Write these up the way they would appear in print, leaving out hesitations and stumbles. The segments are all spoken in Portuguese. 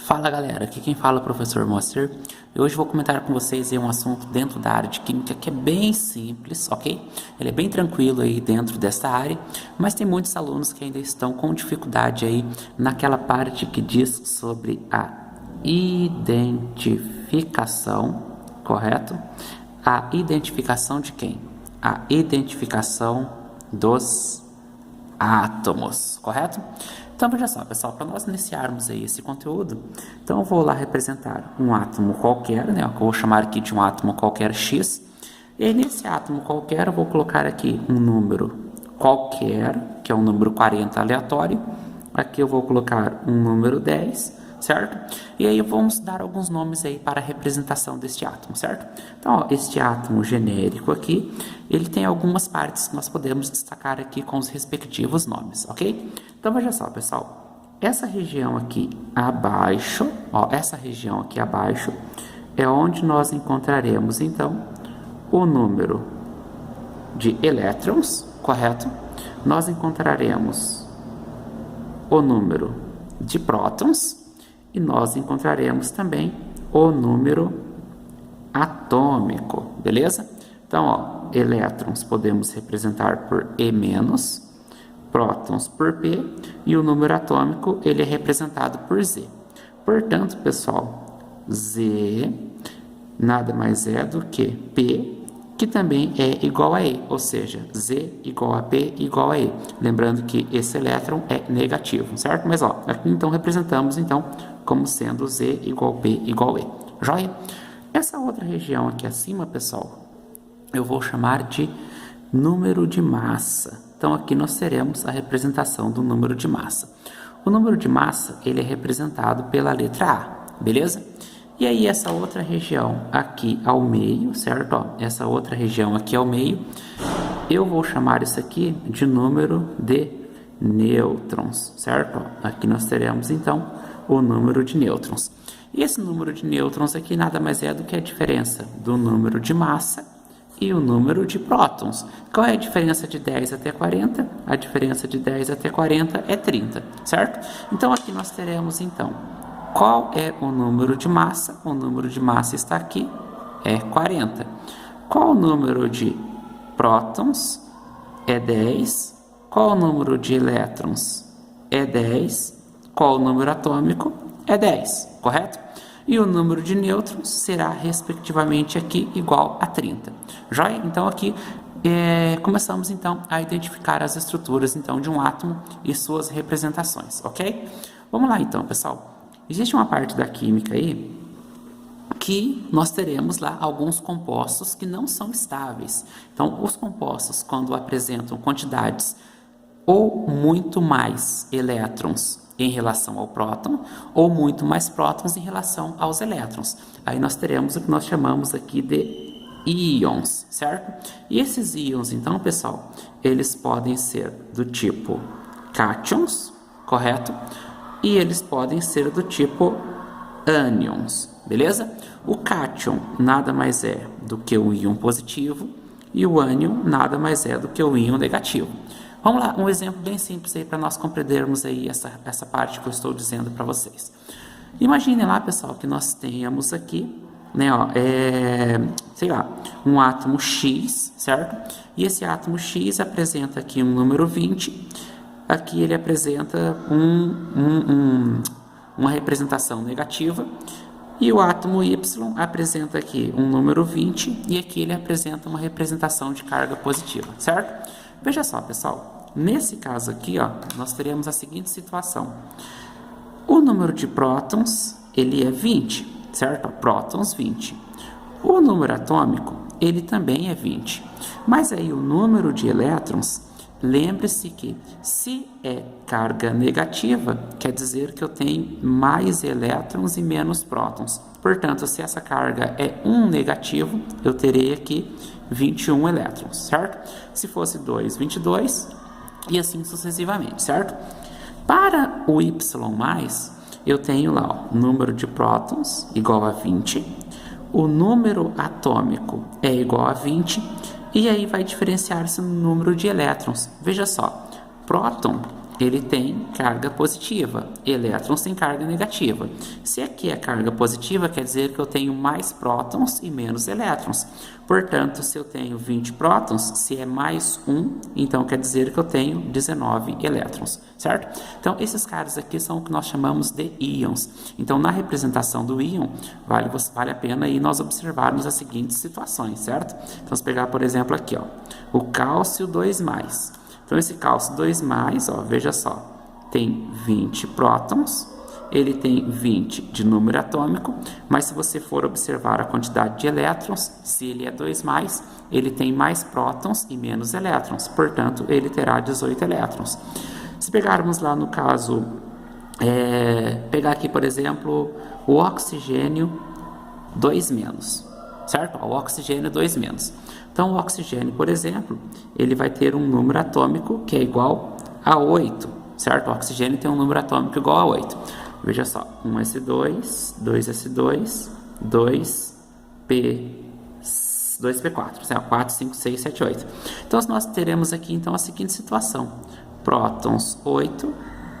Fala galera, aqui quem fala é o professor Moster e hoje vou comentar com vocês um assunto dentro da área de química que é bem simples, ok? Ele é bem tranquilo aí dentro dessa área, mas tem muitos alunos que ainda estão com dificuldade aí naquela parte que diz sobre a identificação, correto? A identificação de quem? A identificação dos átomos, correto? Então veja só, pessoal, para nós iniciarmos aí esse conteúdo, então eu vou lá representar um átomo qualquer, né? Eu vou chamar aqui de um átomo qualquer X. E aí nesse átomo qualquer eu vou colocar aqui um número qualquer, que é um número 40 aleatório. Aqui eu vou colocar um número 10, certo? E aí vamos dar alguns nomes aí para a representação deste átomo, certo? Então, ó, este átomo genérico aqui, ele tem algumas partes que nós podemos destacar aqui com os respectivos nomes, ok? Então, veja só, pessoal, essa região aqui abaixo, ó, essa região aqui abaixo é onde nós encontraremos, então, o número de elétrons, correto? Nós encontraremos o número de prótons e nós encontraremos também o número atômico, beleza? Então, ó, elétrons podemos representar por E-, prótons por P, e o número atômico ele é representado por Z. Portanto, pessoal, Z nada mais é do que P, que também é igual a E, ou seja, Z igual a P igual a E. Lembrando que esse elétron é negativo, certo? Mas ó, aqui então representamos então como sendo Z igual a P igual a E. Joia? Essa outra região aqui acima, pessoal, eu vou chamar de número de massa. Então aqui nós teremos a representação do número de massa. O número de massa ele é representado pela letra A, beleza? E aí essa outra região aqui ao meio, certo? Ó, essa outra região aqui ao meio, eu vou chamar isso aqui de número de nêutrons, certo? Ó, aqui nós teremos então o número de nêutrons. E esse número de nêutrons aqui nada mais é do que a diferença do número de massa e o número de prótons. Qual é a diferença de 10 até 40? A diferença de 10 até 40 é 30, certo? Então aqui nós teremos então qual é o número de massa? O número de massa está aqui, é 40. Qual o número de prótons? É 10. Qual o número de elétrons? É 10. Qual o número atômico? É 10, correto? E o número de nêutrons será, respectivamente, aqui igual a 30. Joia? Então, aqui começamos, então, a identificar as estruturas, então, de um átomo e suas representações, ok? Vamos lá, então, pessoal. Existe uma parte da química aí que nós teremos lá alguns compostos que não são estáveis. Então, os compostos, quando apresentam quantidades ou muito mais elétrons em relação ao próton, ou muito mais prótons em relação aos elétrons. Aí nós teremos o que nós chamamos aqui de íons, certo? E esses íons, então, pessoal, eles podem ser do tipo cátions, correto? E eles podem ser do tipo ânions, beleza? O cátion nada mais é do que o íon positivo e o ânion nada mais é do que o íon negativo. Vamos lá, um exemplo bem simples aí para nós compreendermos aí essa parte que eu estou dizendo para vocês. Imaginem lá, pessoal, que nós tenhamos aqui, né, ó, sei lá, um átomo X, certo? E esse átomo X apresenta aqui um número 20. Aqui ele apresenta uma representação negativa e o átomo Y apresenta aqui um número 20 e aqui ele apresenta uma representação de carga positiva, certo? Veja só, pessoal, nesse caso aqui, ó, nós teremos a seguinte situação. O número de prótons, ele é 20, certo? Prótons 20. O número atômico, ele também é 20. Mas aí o número de elétrons, lembre-se que se é carga negativa, quer dizer que eu tenho mais elétrons e menos prótons. Portanto, se essa carga é 1 negativo, eu terei aqui 21 elétrons, certo? Se fosse 2, 22 e assim sucessivamente, certo? Para o Y+, eu tenho lá o número de prótons igual a 20, o número atômico é igual a 20, e aí vai diferenciar-se no número de elétrons. Veja só, próton ele tem carga positiva, elétrons têm carga negativa. Se aqui é carga positiva, quer dizer que eu tenho mais prótons e menos elétrons. Portanto, se eu tenho 20 prótons, se é mais 1, então quer dizer que eu tenho 19 elétrons, certo? Então, esses caras aqui são o que nós chamamos de íons. Então, na representação do íon, vale a pena aí nós observarmos as seguintes situações, certo? Então, se pegar, por exemplo, aqui, ó, o cálcio 2+. Então, esse cálcio 2+, ó, veja só, tem 20 prótons, ele tem 20 de número atômico, mas se você for observar a quantidade de elétrons, se ele é 2+, ele tem mais prótons e menos elétrons, portanto, ele terá 18 elétrons. Se pegarmos lá no caso, pegar aqui, por exemplo, o oxigênio 2-, certo? O oxigênio 2-. Então, o oxigênio, por exemplo, ele vai ter um número atômico que é igual a 8, certo? O oxigênio tem um número atômico igual a 8. Veja só, 1s2, 2s2, 2p4, 4, 5, 6, 7, 8. Então, nós teremos aqui então a seguinte situação: prótons 8,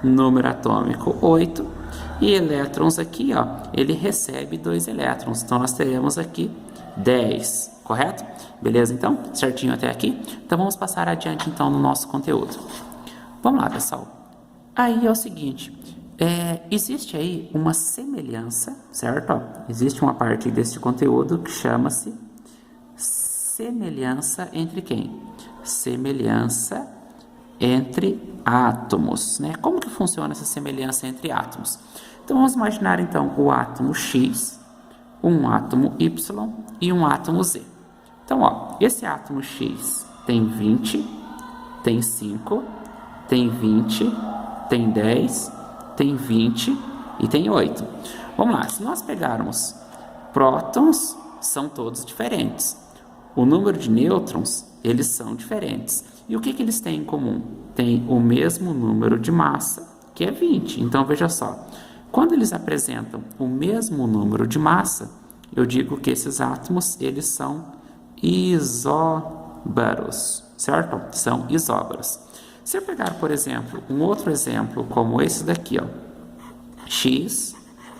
número atômico 8, e elétrons aqui, ó, ele recebe 2 elétrons. Então, nós teremos aqui 10, correto? Beleza, então? Certinho até aqui? Então, vamos passar adiante, então, no nosso conteúdo. Vamos lá, pessoal. Aí é o seguinte, existe aí uma semelhança, certo? Ó, existe uma parte desse conteúdo que chama-se semelhança entre quem? Semelhança entre átomos, né? Como que funciona essa semelhança entre átomos? Então, vamos imaginar, então, o átomo X, um átomo Y e um átomo Z. Então, ó, esse átomo X tem 20, tem 5, tem 20, tem 10, tem 20 e tem 8. Vamos lá, se nós pegarmos prótons, são todos diferentes. O número de nêutrons, eles são diferentes. E o que eles têm em comum? Tem o mesmo número de massa, que é 20. Então, veja só, quando eles apresentam o mesmo número de massa, eu digo que esses átomos, eles são isóbaros, certo? São isóbaros. Se eu pegar, por exemplo, um outro exemplo como esse daqui, ó, X,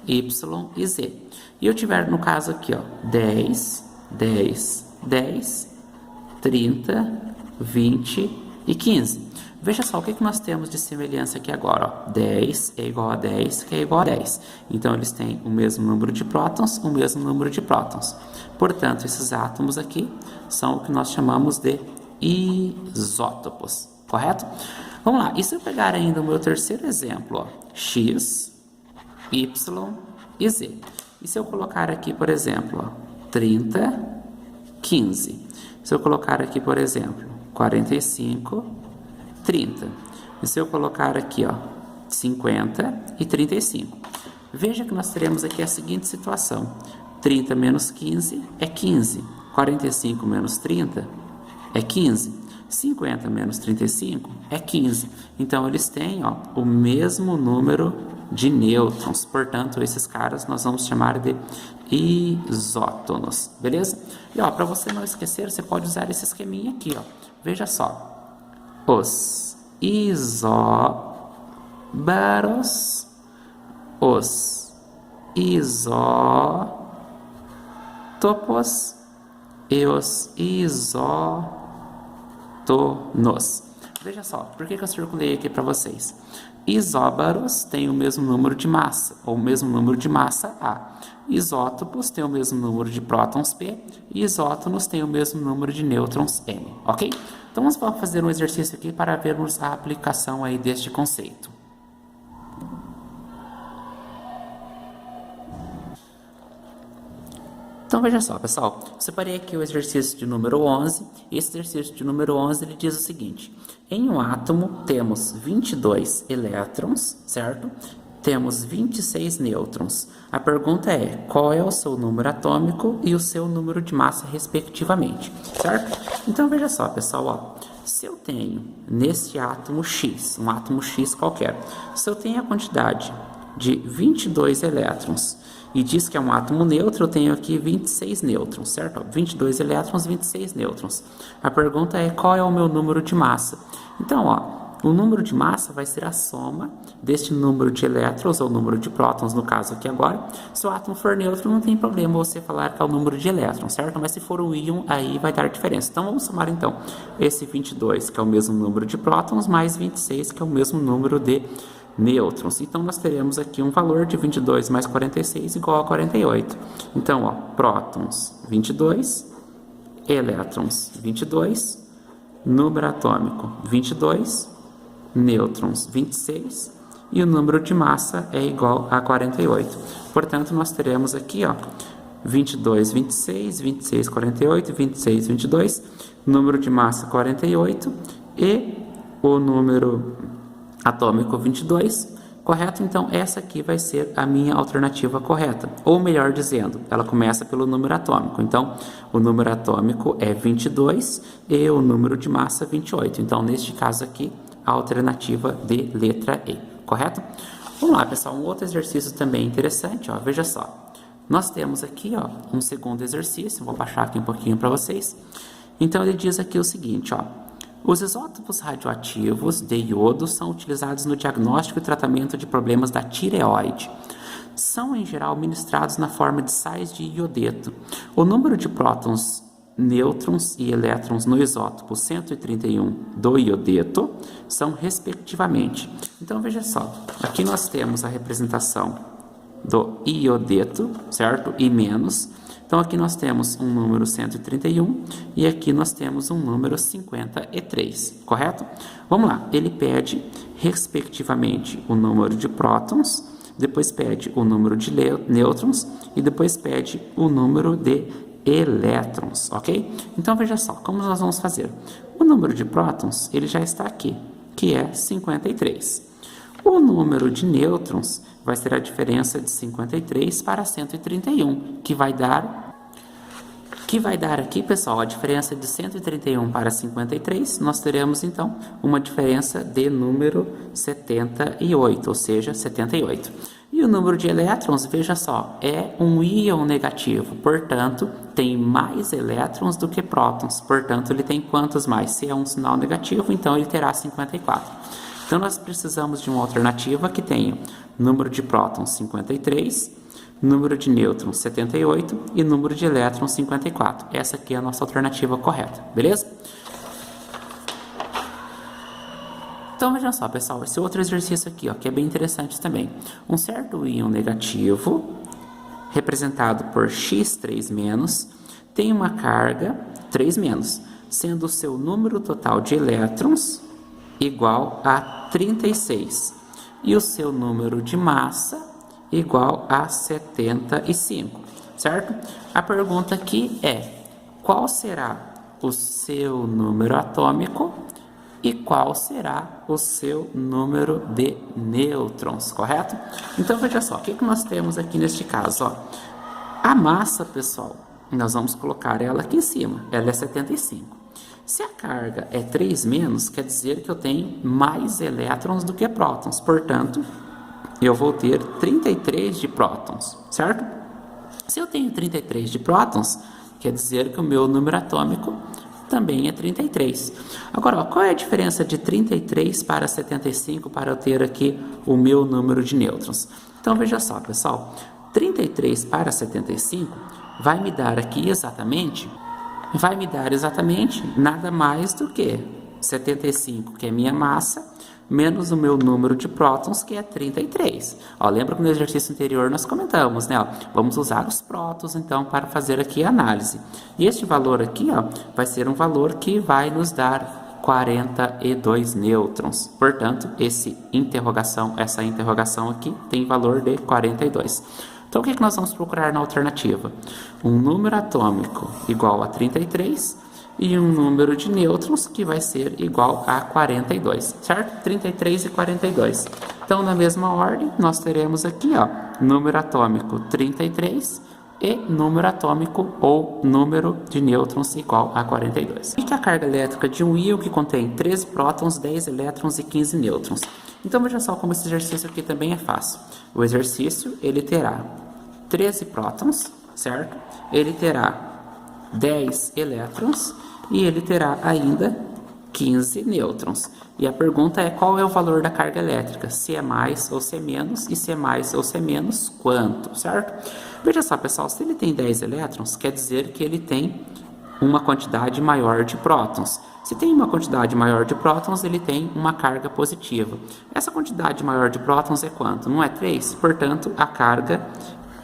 Y e Z, e eu tiver no caso aqui, ó, 10, 10, 10, 30, 20 e 15. Veja só o que nós temos de semelhança aqui agora, ó. 10 é igual a 10, que é igual a 10. Então, eles têm o mesmo número de prótons, o mesmo número de prótons. Portanto, esses átomos aqui são o que nós chamamos de isótopos, correto? Vamos lá, e se eu pegar ainda o meu terceiro exemplo, ó, X, Y e Z. E se eu colocar aqui, por exemplo, ó, 30, 15. Se eu colocar aqui, por exemplo, 45, 30. E se eu colocar aqui, ó, 50 e 35. Veja que nós teremos aqui a seguinte situação. 30 menos 15 é 15. 45 menos 30 é 15. 50 menos 35 é 15. Então, eles têm, ó, o mesmo número de nêutrons. Portanto, esses caras nós vamos chamar de isótonos. Beleza? E, ó, para você não esquecer, você pode usar esse esqueminha aqui, ó. Veja só. Os isóbaros, os isótopos e os isótonos. Veja só, por que eu circulei aqui para vocês? Isóbaros têm o mesmo número de massa, ou o mesmo número de massa A. Isótopos têm o mesmo número de prótons P, e isótonos têm o mesmo número de nêutrons N, ok? Então, vamos fazer um exercício aqui para vermos a aplicação aí deste conceito. Então, veja só, pessoal, eu separei aqui o exercício de número 11, e esse exercício de número 11, ele diz o seguinte: em um átomo temos 22 elétrons, certo? Temos 26 nêutrons. A pergunta é, qual é o seu número atômico e o seu número de massa, respectivamente, certo? Então, veja só, pessoal, ó, se eu tenho nesse átomo X, um átomo X qualquer, se eu tenho a quantidade de 22 elétrons, e diz que é um átomo neutro, eu tenho aqui 26 nêutrons, certo? 22 elétrons, 26 nêutrons. A pergunta é, qual é o meu número de massa? Então, ó, O número de massa vai ser a soma deste número de elétrons, ou número de prótons, no caso aqui agora. Se o átomo for neutro, não tem problema você falar que é o número de elétrons, certo? Mas se for o íon, aí vai dar diferença. Então, vamos somar, então, esse 22, que é o mesmo número de prótons, mais 26, que é o mesmo número de nêutrons. Então, nós teremos aqui um valor de 22 mais 46 igual a 48. Então, ó, prótons, 22, elétrons, 22, número atômico, 22, nêutrons, 26, e o número de massa é igual a 48. Portanto, nós teremos aqui, ó, 22, 26, 26, 48, 26, 22, número de massa 48 e o número atômico 22, correto? Então, essa aqui vai ser a minha alternativa correta. Ou melhor dizendo, ela começa pelo número atômico. Então, o número atômico é 22 e o número de massa 28. Então, neste caso aqui, a alternativa de letra E, correto? Vamos lá, pessoal, um outro exercício também interessante, ó, veja só. Nós temos aqui, ó, um segundo exercício, vou baixar aqui um pouquinho para vocês. Então, ele diz aqui o seguinte, ó. Os isótopos radioativos de iodo são utilizados no diagnóstico e tratamento de problemas da tireoide. São, em geral, ministrados na forma de sais de iodeto. O número de prótons, nêutrons e elétrons no isótopo 131 do iodeto são, respectivamente. Então, veja só, aqui nós temos a representação do iodeto, certo? E menos. Então, aqui nós temos um número 131 e aqui nós temos um número 53, correto? Vamos lá, ele pede, respectivamente, o número de prótons, depois pede o número de nêutrons e depois pede o número de elétrons, ok? Então, veja só, como nós vamos fazer? O número de prótons, ele já está aqui, que é 53. O número de nêutrons vai ser a diferença de 53 para 131, que vai dar aqui, pessoal, a diferença de 131 para 53, nós teremos, então, uma diferença de número 78, ou seja, 78. E o número de elétrons, veja só, é um íon negativo, portanto, tem mais elétrons do que prótons, portanto, ele tem quantos mais? Se é um sinal negativo, então ele terá 54. Então, nós precisamos de uma alternativa que tenha número de prótons 53, número de nêutrons 78 e número de elétrons 54. Essa aqui é a nossa alternativa correta, beleza? Então, vejam só, pessoal, esse outro exercício aqui, ó, que é bem interessante também. Um certo íon negativo, representado por X3-, tem uma carga 3-, sendo o seu número total de elétrons igual a 36 e o seu número de massa igual a 75, certo? A pergunta aqui é: qual será o seu número atômico e qual será o seu número de nêutrons, correto? Então, veja só, o que nós temos aqui neste caso, ó? A massa, pessoal, nós vamos colocar ela aqui em cima, ela é 75. Se a carga é 3-, quer dizer que eu tenho mais elétrons do que prótons. Portanto, eu vou ter 33 de prótons, certo? Se eu tenho 33 de prótons, quer dizer que o meu número atômico também é 33. Agora, ó, qual é a diferença de 33 para 75 para eu ter aqui o meu número de nêutrons? Então, veja só, pessoal. 33 para 75 vai me dar aqui exatamente nada mais do que 75, que é minha massa, menos o meu número de prótons, que é 33. Ó, lembra que no exercício anterior nós comentamos, né? Ó, vamos usar os prótons, então, para fazer aqui a análise. E este valor aqui, ó, vai ser um valor que vai nos dar 42 nêutrons. Portanto, essa interrogação aqui tem valor de 42. Então, o que nós vamos procurar na alternativa? Um número atômico igual a 33 e um número de nêutrons que vai ser igual a 42, certo? 33 e 42. Então, na mesma ordem, nós teremos aqui, ó, número atômico 33 e número atômico ou número de nêutrons igual a 42. E que a carga elétrica de um íon que contém 13 prótons, 10 elétrons e 15 nêutrons. Então, veja só como esse exercício aqui também é fácil. O exercício, ele terá 13 prótons, certo? Ele terá 10 elétrons e ele terá ainda 15 nêutrons. E a pergunta é qual é o valor da carga elétrica, se é mais ou se é menos, e se é mais ou se é menos, quanto, certo? Veja só, pessoal, se ele tem 10 elétrons, quer dizer que ele tem uma quantidade maior de prótons. Se tem uma quantidade maior de prótons, ele tem uma carga positiva. Essa quantidade maior de prótons é quanto? Não é 3? Portanto, a carga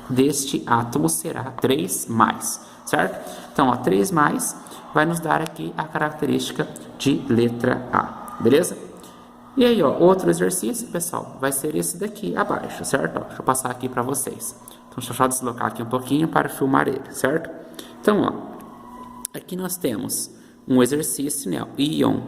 deste átomo será 3 mais, certo? Então, ó, 3 mais vai nos dar aqui a característica de letra A, beleza? E aí, ó, outro exercício, pessoal, vai ser esse daqui abaixo, certo? Ó, deixa eu passar aqui para vocês. Então, deixa eu só deslocar aqui um pouquinho para filmar ele, certo? Então, ó, aqui nós temos um exercício, né? O íon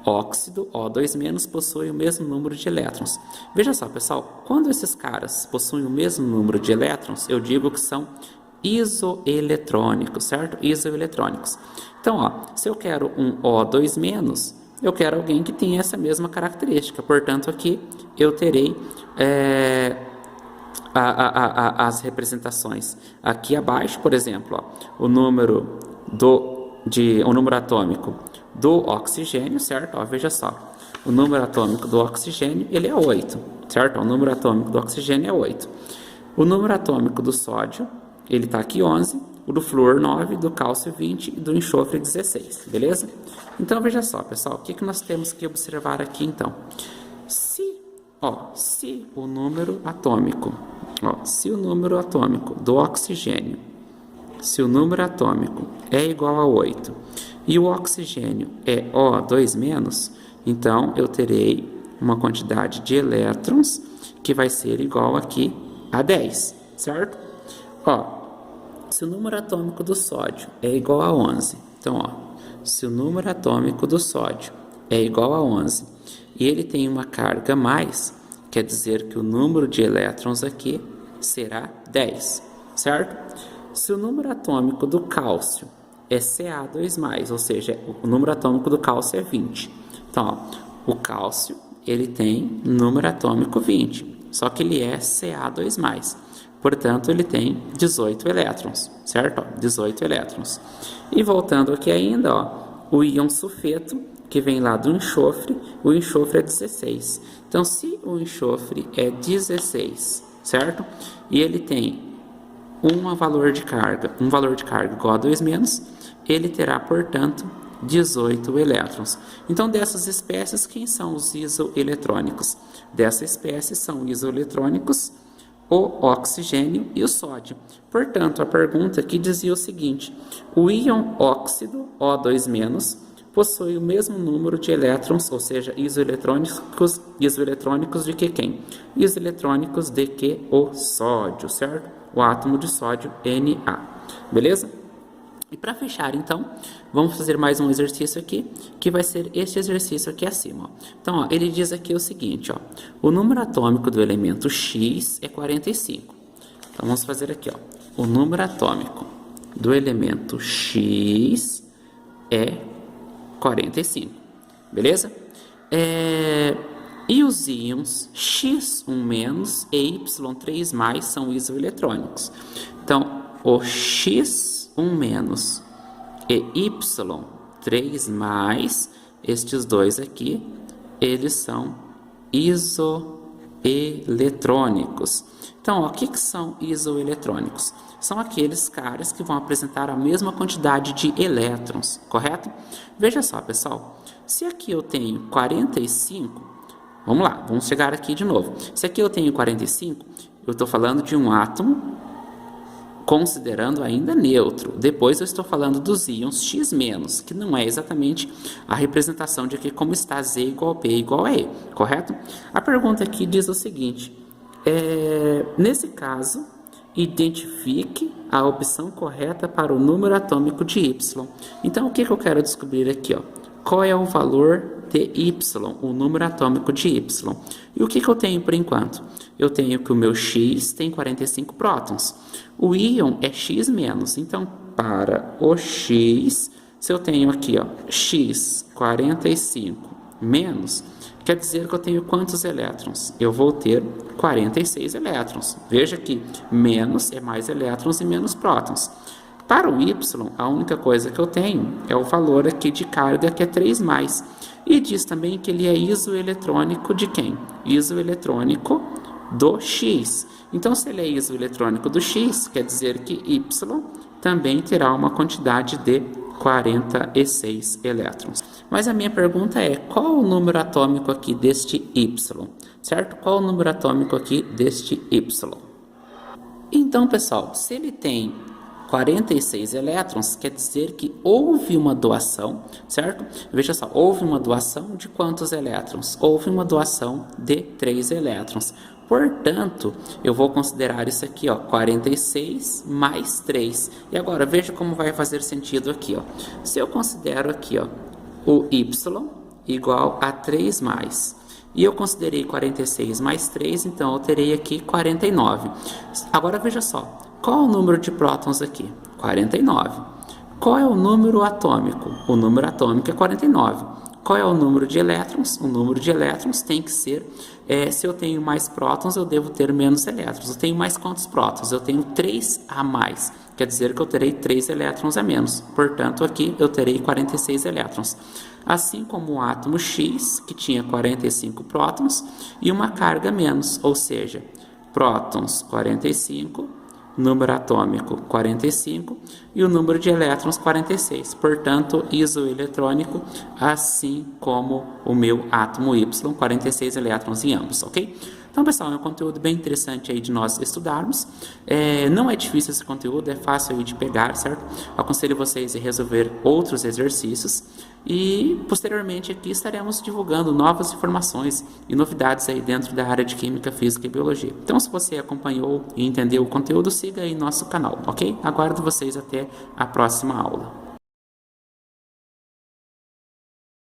óxido, O2- possui o mesmo número de elétrons. Veja só, pessoal, quando esses caras possuem o mesmo número de elétrons, eu digo que são isoeletrônicos, certo? Isoeletrônicos. Então, ó, se eu quero um O2-, eu quero alguém que tenha essa mesma característica. Portanto, aqui eu terei as representações. Aqui abaixo, por exemplo, ó, o número atômico do oxigênio, certo? Ó, veja só, o número atômico do oxigênio, ele é 8, certo? O número atômico do oxigênio é 8. O número atômico do sódio, ele está aqui 11, o do flúor 9, do cálcio 20 e do enxofre 16, beleza? Então, veja só, pessoal, o que nós temos que observar aqui, então? Se o número atômico, se o número atômico do oxigênio, se o número atômico é igual a 8 e o oxigênio é O2-, então eu terei uma quantidade de elétrons que vai ser igual aqui a 10, certo? Ó, se o número atômico do sódio é igual a 11, então, ó, se o número atômico do sódio é igual a 11 e ele tem uma carga mais, quer dizer que o número de elétrons aqui será 10, certo? Se o número atômico do cálcio é Ca2+, ou seja, o número atômico do cálcio é 20. Então, ó, o cálcio ele tem número atômico 20, só que ele é Ca2+. Portanto, ele tem 18 elétrons, certo? Ó, 18 elétrons. E voltando aqui ainda, ó, o íon sulfeto, que vem lá do enxofre, o enxofre é 16. Então, se o enxofre é 16, certo? E ele tem um valor de carga igual a 2-, ele terá, portanto, 18 elétrons. Então, dessas espécies, quem são os isoeletrônicos? Dessa espécie são isoeletrônicos o oxigênio e o sódio. Portanto, a pergunta aqui dizia o seguinte: o íon óxido, O2-, possui o mesmo número de elétrons, ou seja, isoeletrônicos de que quem? Isoeletrônicos de que o sódio, certo? O átomo de sódio Na, beleza? E para fechar, então, vamos fazer mais um exercício aqui, que vai ser este exercício aqui acima. Ó. Então, ó, ele diz aqui o seguinte, ó, o número atômico do elemento X é 45. Então, vamos fazer aqui, ó, o número atômico do elemento X é 45, beleza? E os íons X1- e Y3- são isoeletrônicos. Então, o X1- e Y3+, estes dois aqui, eles são isoeletrônicos. Então, ó, o que são isoeletrônicos? São aqueles caras que vão apresentar a mesma quantidade de elétrons, correto? Veja só, pessoal, se aqui eu tenho 45, vamos lá, vamos chegar aqui de novo. Se aqui eu tenho 45, eu estou falando de um átomo considerando ainda neutro. Depois eu estou falando dos íons X-, que não é exatamente a representação de aqui como está Z igual a P igual a E, correto? A pergunta aqui diz o seguinte, nesse caso, identifique a opção correta para o número atômico de Y. Então, o que eu quero descobrir aqui? Ó? Qual é o valor de Y, o número atômico de Y? E o que eu tenho por enquanto? Eu tenho que o meu X tem 45 prótons. O íon é X-, então para o X, se eu tenho aqui ó, X 45 menos, quer dizer que eu tenho quantos elétrons? Eu vou ter 46 elétrons. Veja que menos é mais elétrons e menos prótons. Para o Y, a única coisa que eu tenho é o valor aqui de carga, que é 3+. E diz também que ele é isoeletrônico de quem? Isoeletrônico do X. Então, se ele é isoeletrônico do X, quer dizer que Y também terá uma quantidade de 46 elétrons. Mas a minha pergunta é, qual o número atômico aqui deste Y? Certo? Qual o número atômico aqui deste Y? Então, pessoal, se ele tem 46 elétrons, quer dizer que houve uma doação, certo? Veja só, houve uma doação de quantos elétrons? Houve uma doação de 3 elétrons. Portanto, eu vou considerar isso aqui, ó, 46 mais 3. E agora, veja como vai fazer sentido aqui, ó. Se eu considero aqui, ó, o Y igual a 3 mais, e eu considerei 46 mais 3, então eu terei aqui 49. Agora, veja só, qual é o número de prótons aqui? 49. Qual é o número atômico? O número atômico é 49. Qual é o número de elétrons? O número de elétrons tem que ser, se eu tenho mais prótons, eu devo ter menos elétrons. Eu tenho mais quantos prótons? Eu tenho 3 a mais. Quer dizer que eu terei 3 elétrons a menos. Portanto, aqui eu terei 46 elétrons. Assim como o átomo X, que tinha 45 prótons e uma carga menos, ou seja, prótons 45, número atômico 45 e o número de elétrons 46. Portanto, isoeletrônico, assim como o meu átomo Y, 46 elétrons em ambos, ok? Então, pessoal, é um conteúdo bem interessante aí de nós estudarmos. Não é difícil esse conteúdo, é fácil aí de pegar, certo? Aconselho vocês a resolver outros exercícios e, posteriormente, aqui estaremos divulgando novas informações e novidades aí dentro da área de Química, Física e Biologia. Então, se você acompanhou e entendeu o conteúdo, siga aí nosso canal, ok? Aguardo vocês até a próxima aula.